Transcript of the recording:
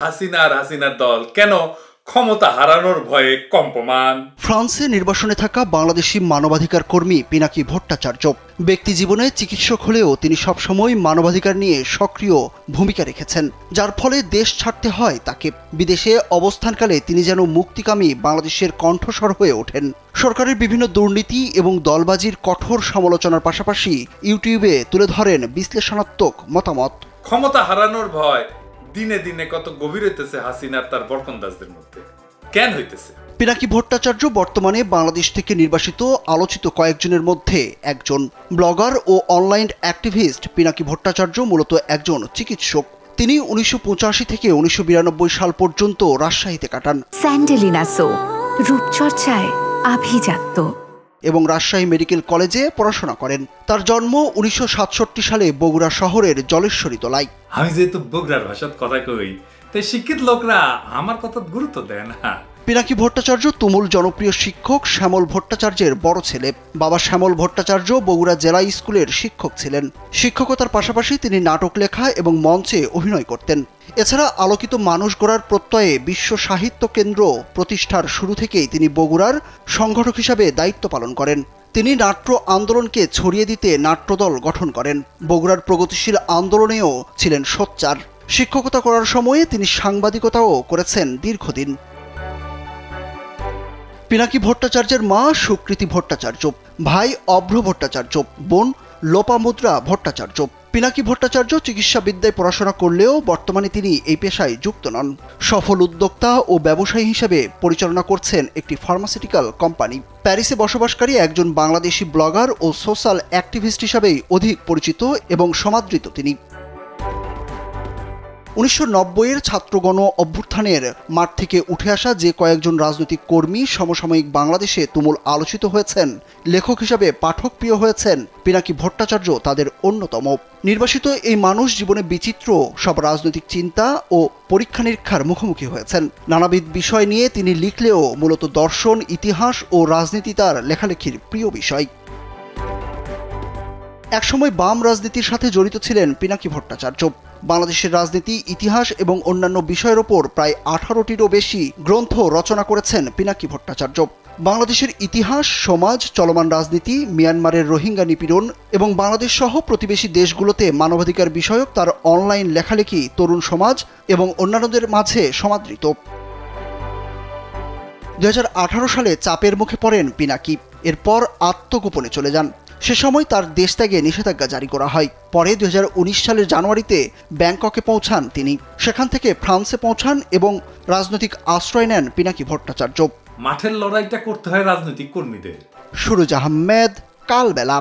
হাসিনার দল কেন ক্ষমতা হারানোর ভয়ে কম্পমান? ফ্রান্সে নির্বাসনে থাকা বাংলাদেশি মানবাধিকার কর্মী পিনাকি ভট্টাচার্য ব্যক্তি জীবনে চিকিৎসক হলেও তিনি সবসময় মানবাধিকার নিয়ে সক্রিয় ভূমিকা রেখেছেন, যার ফলে দেশ ছাড়তে হয় তাকে। বিদেশে অবস্থানকালে তিনি যেন মুক্তিকামী বাংলাদেশের কণ্ঠস্বর হয়ে ওঠেন। সরকারের বিভিন্ন দুর্নীতি এবং দলবাজির কঠোর সমালোচনার পাশাপাশি ইউটিউবে তুলে ধরেন বিশ্লেষণাত্মক মতামত। ক্ষমতা হারানোর ভয় দিনে দিনে কত গভীর হইতেছে হাসিনার তার বরকন্দাজদের মধ্যে, কেন হইতেছে? পিনাকি ভট্টাচার্য বর্তমানে বাংলাদেশ থেকে নির্বাসিত আলোচিত কয়েকজনের মধ্যে একজন। ব্লগার ও অনলাইন অ্যাক্টিভিস্ট পিনাকি ভট্টাচার্য মূলত একজন চিকিৎসক। তিনি 1985 থেকে 1992 সাল পর্যন্ত রাজশাহীতে কাটান। স্যান্ডেলিনা সো, রূপচর্চায় আভিজাত্য, এবং রাজশাহী মেডিকেল কলেজে পড়াশোনা করেন। তার জন্ম 1967 সালে বগুড়া শহরের জলেশ্বরী তলায়। আমি যেহেতু বগুড়ার ভাষাত কথা কই, তাই শিক্ষিত লোকরা আমার কথা গুরুত্ব দেয় না। পিনাকি ভট্টাচার্য তুমুল জনপ্রিয় শিক্ষক শ্যামল ভট্টাচার্যের বড় ছেলে। বাবা শ্যামল ভট্টাচার্য বগুড়া জেলা স্কুলের শিক্ষক ছিলেন। শিক্ষকতার পাশাপাশি তিনি নাটক লেখা এবং মঞ্চে অভিনয় করতেন। এছাড়া আলোকিত মানুষ গড়ার প্রত্যয়ে বিশ্ব সাহিত্য কেন্দ্র প্রতিষ্ঠার শুরু থেকেই তিনি বগুড়ার সংগঠক হিসাবে দায়িত্ব পালন করেন। তিনি নাট্য আন্দোলনকে ছড়িয়ে দিতে নাট্যদল গঠন করেন। বগুড়ার প্রগতিশীল আন্দোলনেও ছিলেন সোচ্চার। শিক্ষকতা করার সময়ে তিনি সাংবাদিকতাও করেছেন দীর্ঘদিন। পিনাকি ভট্টাচার্যের মা সুকৃতি ভট্টাচার্য, ভাই অভ্র ভট্টাচার্য, বোন লোপামুদ্রা ভট্টাচার্য। পিনাকি ভট্টাচার্য চিকিৎসাবিদ্যায় পড়াশোনা করলেও বর্তমানে তিনি এই পেশায় যুক্ত নন। সফল উদ্যোক্তা ও ব্যবসায়ী হিসেবে পরিচালনা করছেন একটি ফার্মাসিউটিক্যাল কোম্পানি। প্যারিসে বসবাসকারী একজন বাংলাদেশি ব্লগার ও সোশ্যাল অ্যাক্টিভিস্ট হিসাবেই অধিক পরিচিত এবং সমাদৃত তিনি। 1990-এর ছাত্রগণ অভ্যুত্থানের মাঠ থেকে উঠে আসা যে কয়েকজন রাজনৈতিক কর্মী সমসাময়িক বাংলাদেশে তুমুল আলোচিত হয়েছেন, লেখক হিসাবে পাঠক প্রিয় হয়েছেন, পিনাকি ভট্টাচার্য তাদের অন্যতম। নির্বাসিত এই মানুষ জীবনে বিচিত্র সব রাজনৈতিক চিন্তা ও পরীক্ষা নিরীক্ষার মুখোমুখি হয়েছেন। নানাবিধ বিষয় নিয়ে তিনি লিখলেও মূলত দর্শন, ইতিহাস ও রাজনীতি তার লেখালেখির প্রিয় বিষয়। একসময় বাম রাজনীতির সাথে জড়িত ছিলেন পিনাকি ভট্টাচার্য। বাংলাদেশের রাজনীতি, ইতিহাস এবং অন্যান্য বিষয়ের ওপর প্রায় 18টিরও বেশি গ্রন্থ রচনা করেছেন পিনাকি ভট্টাচার্য। বাংলাদেশের ইতিহাস, সমাজ, চলমান রাজনীতি, মিয়ানমারের রোহিঙ্গা নিপীড়ন এবং বাংলাদেশ সহ প্রতিবেশী দেশগুলোতে মানবাধিকার বিষয়ক তার অনলাইন লেখালেখি তরুণ সমাজ এবং অন্যান্যদের মাঝে সমাদৃত। 2018 সালে চাপের মুখে পড়েন পিনাকি। এরপর আত্মগোপনে চলে যান। সে সময় তার দেশ ত্যাগে নিষেধাজ্ঞা জারি করা হয়। পরে 2019 সালের জানুয়ারিতে ব্যাংককে পৌঁছান তিনি। সেখান থেকে ফ্রান্সে পৌঁছান এবং রাজনৈতিক আশ্রয় নেন পিনাকি ভট্টাচার্য। মাঠের লড়াইটা করতে হয় রাজনৈতিক কর্মীদের। সুরজ আহমেদ, কালবেলা।